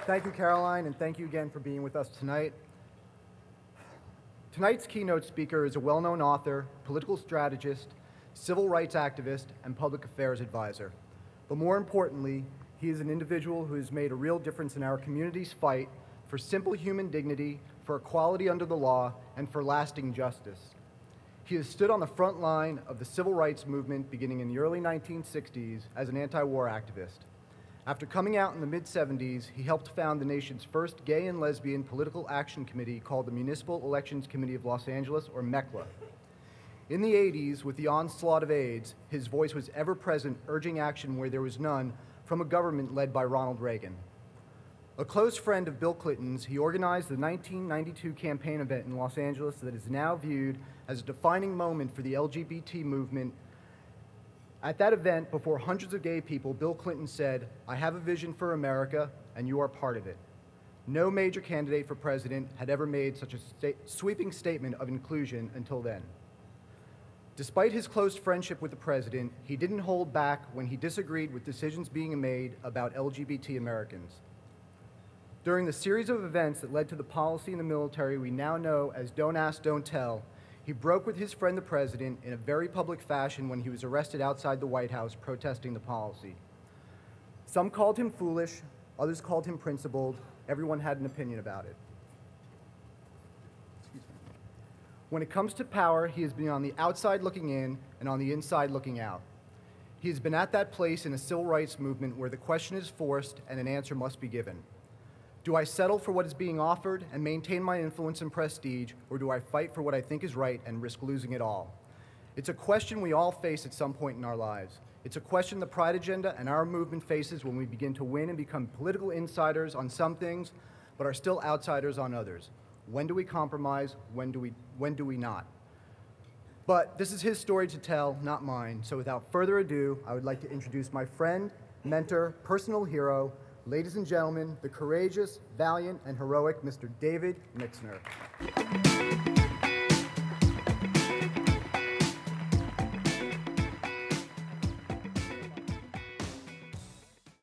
Thank you, Caroline, and thank you again for being with us tonight. Tonight's keynote speaker is a well-known author, political strategist, civil rights activist, and public affairs advisor. But more importantly, he is an individual who has made a real difference in our community's fight for simple human dignity, for equality under the law, and for lasting justice. He has stood on the front line of the civil rights movement beginning in the early 1960s as an anti-war activist. After coming out in the mid-70s, he helped found the nation's first gay and lesbian political action committee called the Municipal Elections Committee of Los Angeles, or MECLA. In the 80s, with the onslaught of AIDS, his voice was ever present, urging action where there was none from a government led by Ronald Reagan. A close friend of Bill Clinton's, he organized the 1992 campaign event in Los Angeles that is now viewed as a defining moment for the LGBT movement. At that event, before hundreds of gay people, Bill Clinton said, "I have a vision for America, and you are part of it." No major candidate for president had ever made such a sweeping statement of inclusion until then. Despite his close friendship with the president, he didn't hold back when he disagreed with decisions being made about LGBT Americans. During the series of events that led to the policy in the military we now know as Don't Ask, Don't Tell, he broke with his friend the president in a very public fashion when he was arrested outside the White House protesting the policy. Some called him foolish, others called him principled. Everyone had an opinion about it. When it comes to power, he has been on the outside looking in and on the inside looking out. He has been at that place in a civil rights movement where the question is forced and an answer must be given. Do I settle for what is being offered and maintain my influence and prestige, or do I fight for what I think is right and risk losing it all? It's a question we all face at some point in our lives. It's a question the Pride agenda and our movement faces when we begin to win and become political insiders on some things, but are still outsiders on others. When do we compromise? When do we not? But this is his story to tell, not mine. So without further ado, I would like to introduce my friend, mentor, personal hero, ladies and gentlemen, the courageous, valiant, and heroic Mr. David Mixner.